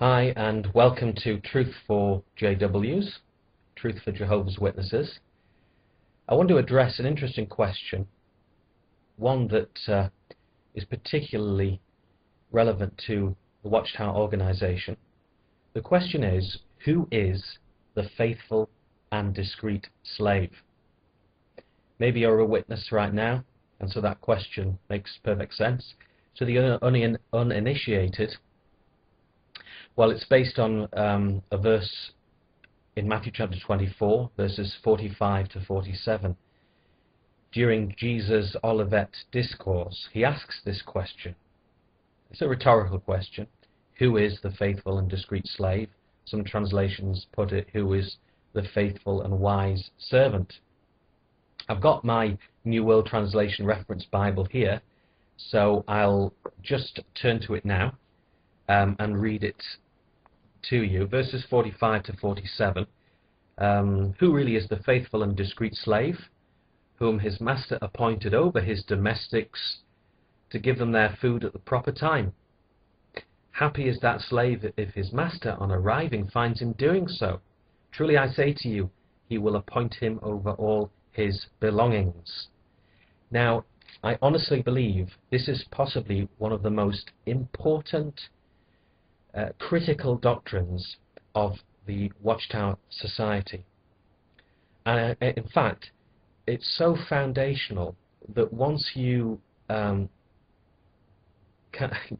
Hi, and welcome to Truth for JWs, Truth for Jehovah's Witnesses. I want to address an interesting question, one that is particularly relevant to the Watchtower organization. The question is, who is the faithful and discreet slave? Maybe you're a witness right now, and so that question makes perfect sense. To the uninitiated, well, it's based on a verse in Matthew chapter 24, verses 45 to 47. During Jesus' Olivet discourse, he asks this question. It's a rhetorical question. Who is the faithful and discreet slave? Some translations put it, who is the faithful and wise servant? I've got my New World Translation Reference Bible here, so I'll just turn to it now and read it to you. Verses 45 to 47. Who really is the faithful and discreet slave, whom his master appointed over his domestics to give them their food at the proper time? Happy is that slave if his master, on arriving, finds him doing so. Truly I say to you, he will appoint him over all his belongings. Now, I honestly believe this is possibly one of the most important critical doctrines of the Watchtower Society. And in fact, it's so foundational that once you kind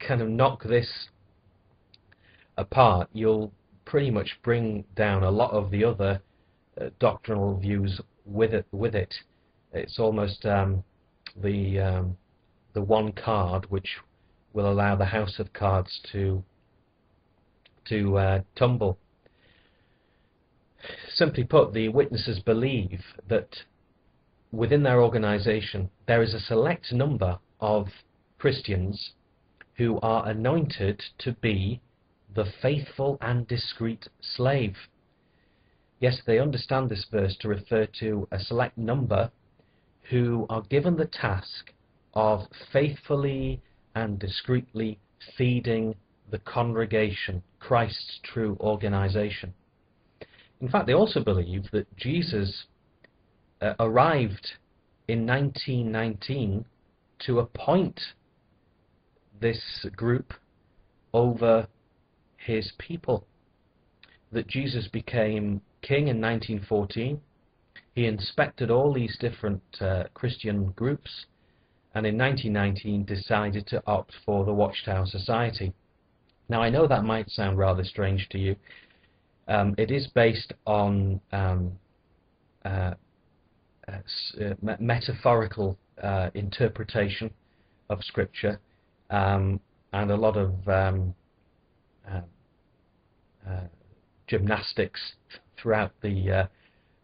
of knock this apart, you'll pretty much bring down a lot of the other doctrinal views with it. It's almost the one card which will allow the house of cards to tumble. Simply put, the witnesses believe that within their organization there is a select number of Christians who are anointed to be the faithful and discreet slave. Yes, they understand this verse to refer to a select number who are given the task of faithfully and discreetly feeding the congregation, Christ's true organization. In fact, they also believe that Jesus arrived in 1919 to appoint this group over his people. That Jesus became king in 1914. He inspected all these different Christian groups, and in 1919 decided to opt for the Watchtower Society. Now, I know that might sound rather strange to you. It is based on metaphorical interpretation of Scripture and a lot of gymnastics throughout the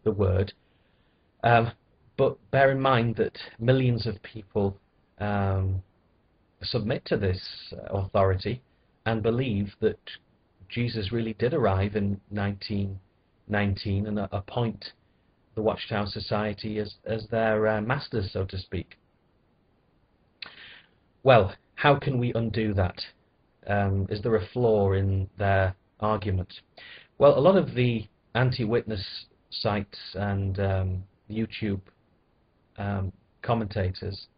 word. But bear in mind that millions of people submit to this authority and believe that Jesus really did arrive in 1919 and appoint the Watchtower Society as their masters, so to speak. Well, how can we undo that? Is there a flaw in their argument? Well, a lot of the anti-witness sites and YouTube commentators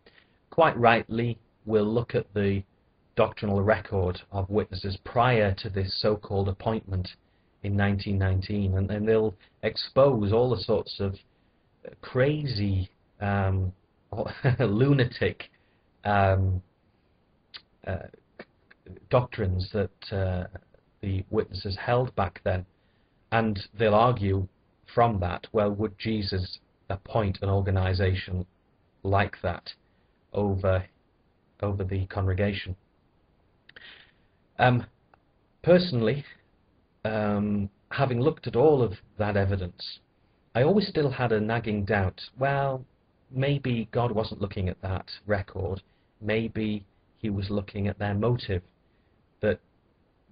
quite rightly will look at the doctrinal record of witnesses prior to this so-called appointment in 1919, and they'll expose all the sorts of crazy, lunatic doctrines that the witnesses held back then, and they'll argue from that, well, would Jesus appoint an organization like that over the congregation? Personally, having looked at all of that evidence, I always still had a nagging doubt. Well, maybe God wasn't looking at that record. Maybe he was looking at their motive, that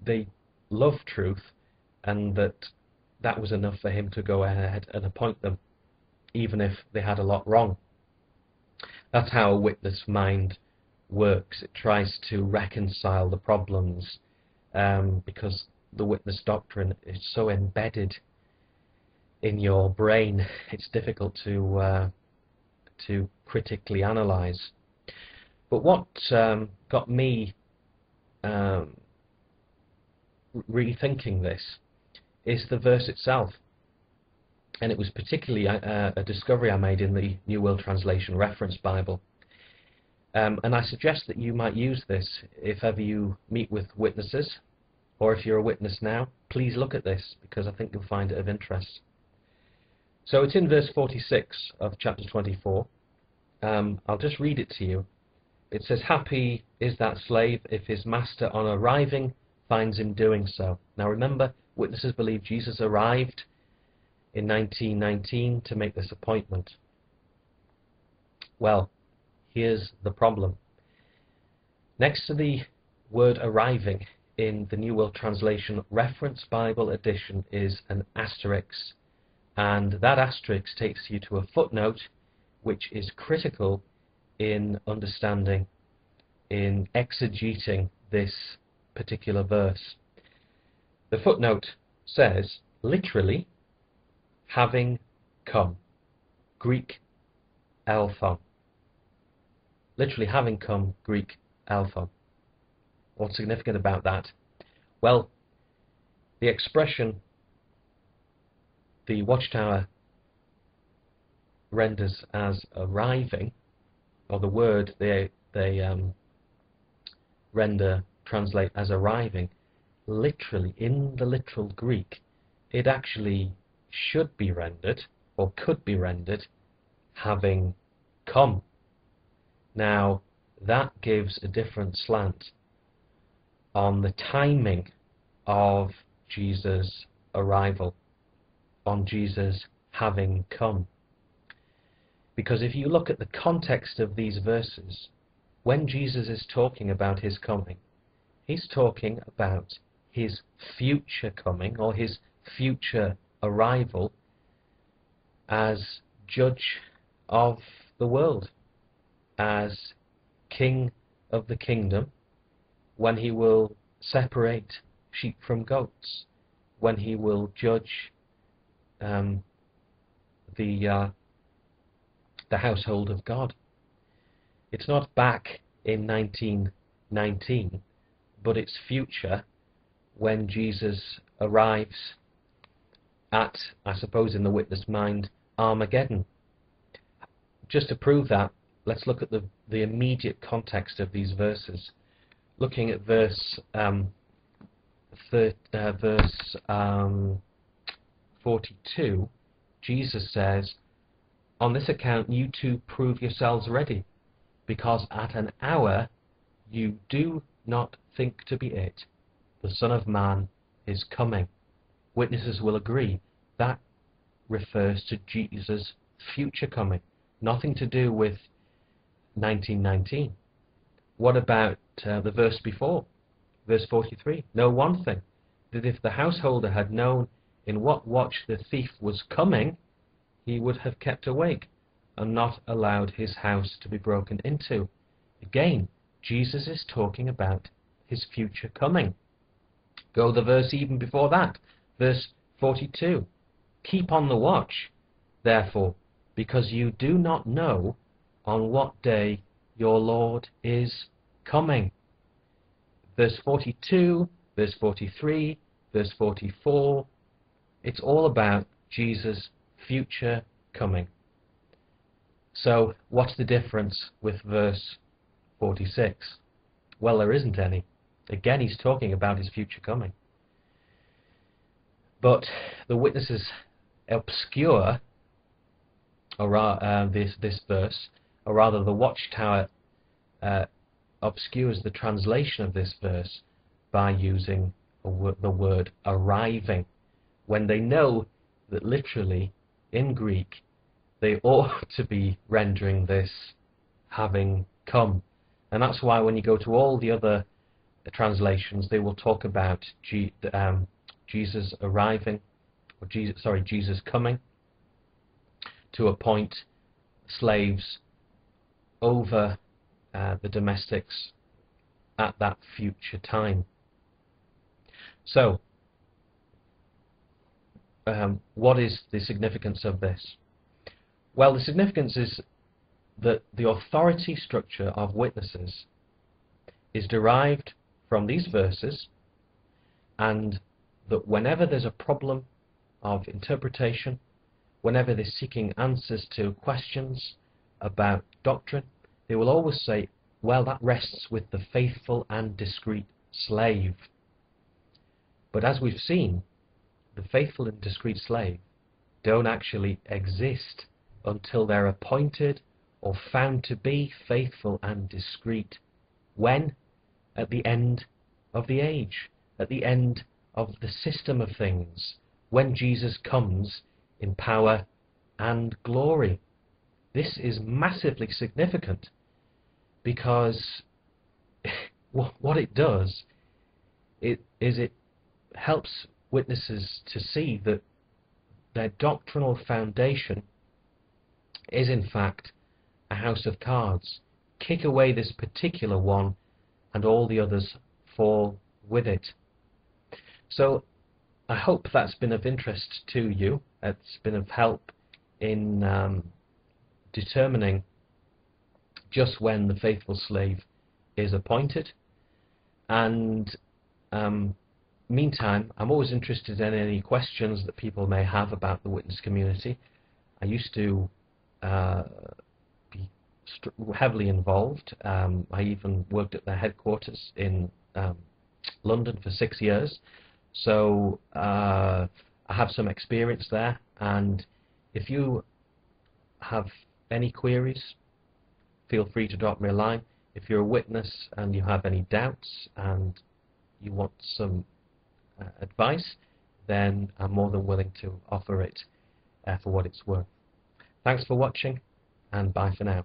they love truth and that was enough for him to go ahead and appoint them, even if they had a lot wrong. That's how a witness mind works. It tries to reconcile the problems because the witness doctrine is so embedded in your brain, it's difficult to critically analyze. But what got me rethinking this is the verse itself, and it was particularly a discovery I made in the New World Translation Reference Bible. And I suggest that you might use this if ever you meet with witnesses, or if you're a witness now, please look at this, because I think you'll find it of interest. So it's in verse 46 of chapter 24. I'll just read it to you. It says, "Happy is that slave if his master on arriving finds him doing so." Now remember, witnesses believe Jesus arrived in 1919 to make this appointment. Well, here's the problem. Next to the word arriving in the New World Translation Reference Bible Edition is an asterisk, and that asterisk takes you to a footnote which is critical in understanding, in exegeting this particular verse. The footnote says, literally, having come. Greek, elthon. Literally having come, Greek, elthon. What's significant about that? Well, the expression the Watchtower renders as arriving, or the word they translate as arriving, literally, in the literal Greek, it actually should be rendered, or could be rendered, having come. Now, that gives a different slant on the timing of Jesus' arrival, on Jesus having come. Because if you look at the context of these verses, when Jesus is talking about his coming, he's talking about his future coming, or his future arrival as judge of the world, as king of the kingdom, when he will separate sheep from goats, when he will judge the household of God. It's not back in 1919, but it's future, when Jesus arrives at, I suppose in the witness mind, Armageddon. Just to prove that, let's look at the immediate context of these verses. Looking at verse 42, Jesus says, "On this account you too prove yourselves ready, because at an hour you do not think to be it. The Son of Man is coming." Witnesses will agree that refers to Jesus' future coming, nothing to do with 1919. What about the verse before, verse 43? "Know one thing, that if the householder had known in what watch the thief was coming, he would have kept awake and not allowed his house to be broken into." Again, Jesus is talking about his future coming. Go the verse even before that, verse 42. "Keep on the watch, therefore, because you do not know on what day your Lord is coming." Verse 42, verse 43, verse 44, it's all about Jesus' future coming. So what's the difference with verse 46? Well, there isn't any. Again, he's talking about his future coming. But the witnesses obscure this verse, or rather the Watchtower obscures the translation of this verse by using the word arriving, when they know that literally in Greek they ought to be rendering this having come. And that's why when you go to all the other translations, they will talk about Jesus arriving, or Jesus coming to appoint slaves over the domestics at that future time. So what is the significance of this? Well, the significance is that the authority structure of witnesses is derived from these verses, and that whenever there's a problem of interpretation, whenever they're seeking answers to questions about doctrine, they will always say, well, that rests with the faithful and discreet slave. But as we've seen, the faithful and discreet slave don't actually exist until they're appointed or found to be faithful and discreet. When? At the end of the age, at the end of the system of things, when Jesus comes in power and glory. This is massively significant, because what it does is it helps witnesses to see that their doctrinal foundation is in fact a house of cards. Kick away this particular one and all the others fall with it. So I hope that's been of interest to you. It's been of help in determining just when the faithful slave is appointed. And meantime, I'm always interested in any questions that people may have about the witness community. I used to be heavily involved. I even worked at their headquarters in London for 6 years. So I have some experience there, and if you have any queries, feel free to drop me a line. If you're a witness and you have any doubts and you want some advice, then I'm more than willing to offer it for what it's worth. Thanks for watching, and bye for now.